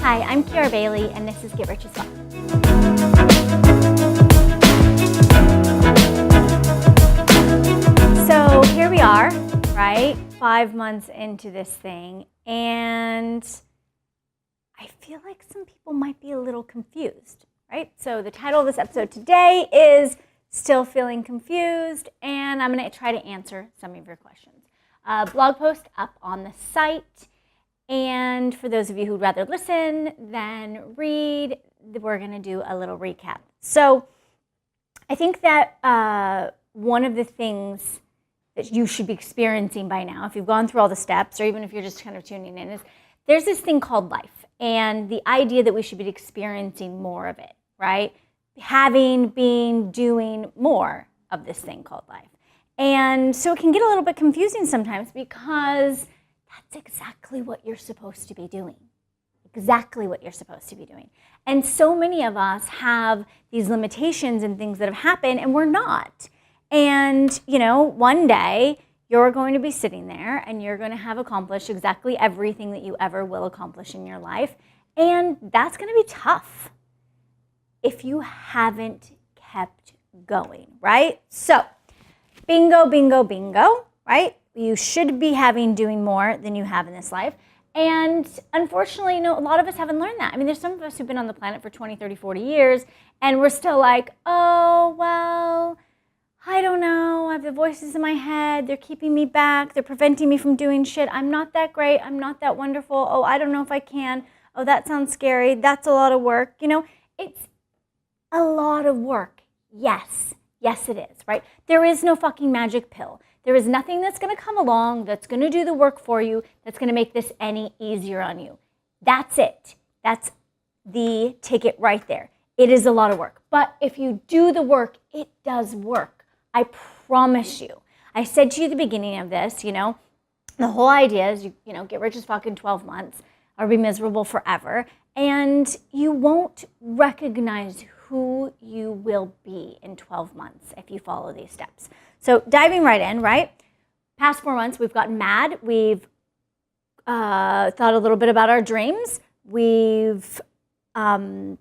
Hi, I'm Kiara Bailey, and this is Getrichasfuck. So here we are, right? 5 months into this thing, and I feel like some people might be a little confused, right? So the title of this episode today is Still Feeling Confused, and I'm going to try to answer some of your questions. Blog post up on the site. And for those of you who'd rather listen than read, we're going to do a little recap. So I think that one of the things that you should be experiencing by now, if you've gone through all the steps, or even if you're just kind of tuning in, is there's this thing called life. And the idea that we should be experiencing more of it, right? Having, being, doing more of this thing called life. And so it can get a little bit confusing sometimes because that's exactly what you're supposed to be doing. Exactly what you're supposed to be doing. And so many of us have these limitations and things that have happened, and we're not. And, you know, one day you're going to be sitting there and you're going to have accomplished exactly everything that you ever will accomplish in your life. And that's going to be tough if you haven't kept going, right? So, bingo, bingo, bingo, right? You should be doing more than you have in this life. And unfortunately, you know, a lot of us haven't learned that. I mean, there's some of us who've been on the planet for 20, 30, 40 years, and we're still like, oh, well, I don't know. I have the voices in my head. They're keeping me back. They're preventing me from doing shit. I'm not that great. I'm not that wonderful. Oh, I don't know if I can. Oh, that sounds scary. That's a lot of work. You know, it's a lot of work. Yes. Yes, it is, right? There is no fucking magic pill. There is nothing that's going to come along that's going to do the work for you, that's going to make this any easier on you. That's it. That's the ticket right there. It is a lot of work. But if you do the work, it does work. I promise you. I said to you at the beginning of this, you know, the whole idea is, you know, get rich as fuck in 12 months or be miserable forever. And you won't recognize who you will be in 12 months if you follow these steps. So diving right in, right? Past 4 months, we've gotten mad. We've thought a little bit about our dreams. We've done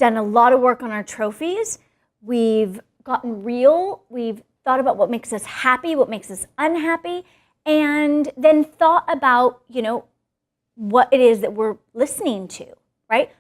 a lot of work on our trophies. We've gotten real. We've thought about what makes us happy, what makes us unhappy, and then thought about, you know, what it is that we're listening to, right?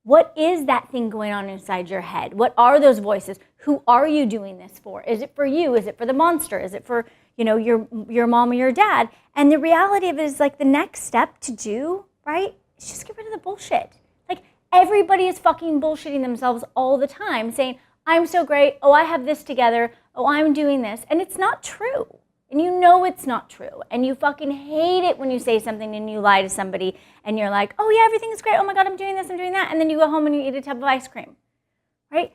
What is that thing going on inside your head? What are those voices? Who are you doing this for? Is it for you? Is it for the monster? Is it for, you know, your mom or your dad? And the reality of it is, like, the next step to do, right, is just get rid of the bullshit. Like, everybody is fucking bullshitting themselves all the time, saying, I'm so great. Oh, I have this together. Oh, I'm doing this. And it's not true. And you know it's not true. And you fucking hate it when you say something and you lie to somebody and you're like, oh yeah, everything's great. Oh my God, I'm doing this, I'm doing that. And then you go home and you eat a tub of ice cream, right?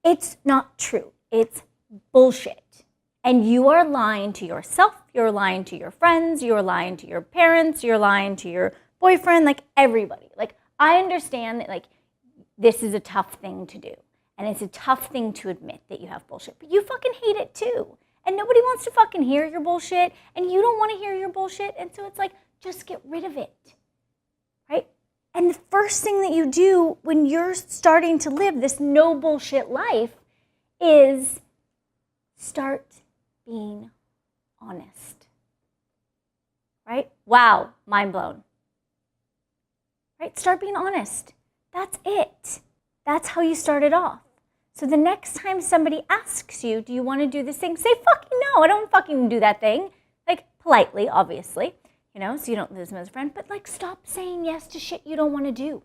It's not true. It's bullshit. And you are lying to yourself. You're lying to your friends. You're lying to your parents. You're lying to your boyfriend, like everybody. Like, I understand that, like, this is a tough thing to do. And it's a tough thing to admit that you have bullshit. But you fucking hate it too. And nobody wants to fucking hear your bullshit, and you don't want to hear your bullshit, and so it's like, just get rid of it, right? And the first thing that you do when you're starting to live this no bullshit life is start being honest, right? Wow, mind blown, right? Start being honest. That's it. That's how you start it off. So the next time somebody asks you, do you want to do this thing? Say fucking no, I don't fucking do that thing. Like, politely, obviously, you know, so you don't lose them as a friend. But, like, stop saying yes to shit you don't want to do,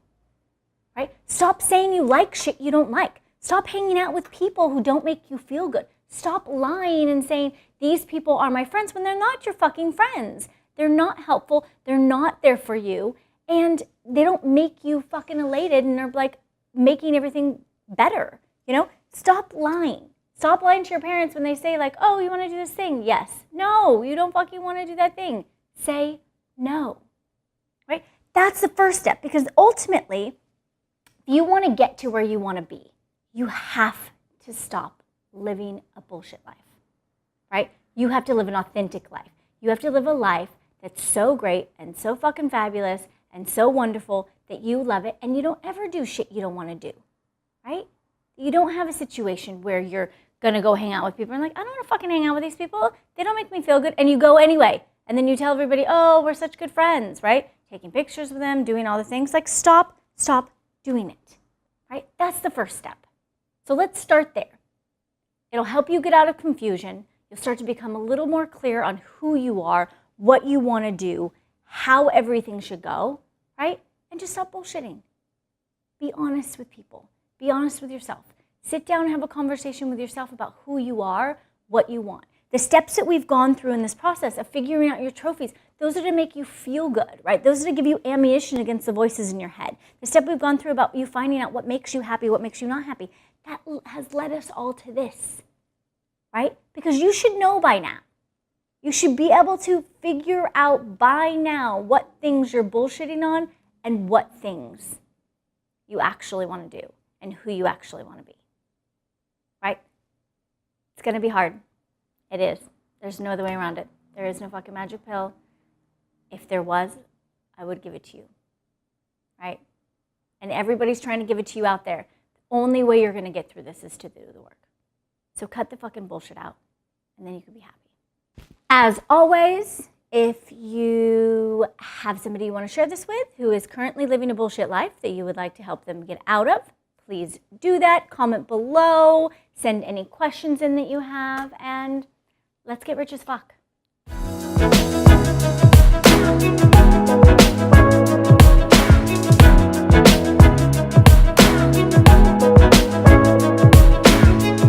right? Stop saying you like shit you don't like. Stop hanging out with people who don't make you feel good. Stop lying and saying these people are my friends when they're not your fucking friends. They're not helpful. They're not there for you. And they don't make you fucking elated and are, like, making everything better. You know, stop lying. Stop lying to your parents when they say, like, oh, you want to do this thing? Yes. No, you don't fucking want to do that thing. Say no, right? That's the first step, because ultimately, if you want to get to where you want to be, you have to stop living a bullshit life, right? You have to live an authentic life. You have to live a life that's so great and so fucking fabulous and so wonderful that you love it and you don't ever do shit you don't want to do, right? You don't have a situation where you're going to go hang out with people and like, I don't want to fucking hang out with these people. They don't make me feel good. And you go anyway. And then you tell everybody, oh, we're such good friends, right? Taking pictures with them, doing all the things. Like, stop doing it, right? That's the first step. So let's start there. It'll help you get out of confusion. You'll start to become a little more clear on who you are, what you want to do, how everything should go, right? And just stop bullshitting. Be honest with people. Be honest with yourself. Sit down and have a conversation with yourself about who you are, what you want. The steps that we've gone through in this process of figuring out your trophies, those are to make you feel good, right? Those are to give you ammunition against the voices in your head. The step we've gone through about you finding out what makes you happy, what makes you not happy, that has led us all to this, right? Because you should know by now. You should be able to figure out by now what things you're bullshitting on and what things you actually want to do and who you actually want to be, right? It's going to be hard. It is. There's no other way around it. There is no fucking magic pill. If there was, I would give it to you, right? And everybody's trying to give it to you out there. The only way you're going to get through this is to do the work. So cut the fucking bullshit out, and then you can be happy. As always, if you have somebody you want to share this with who is currently living a bullshit life that you would like to help them get out of, please do that. Comment below. Send any questions in that you have, and let's get rich as fuck.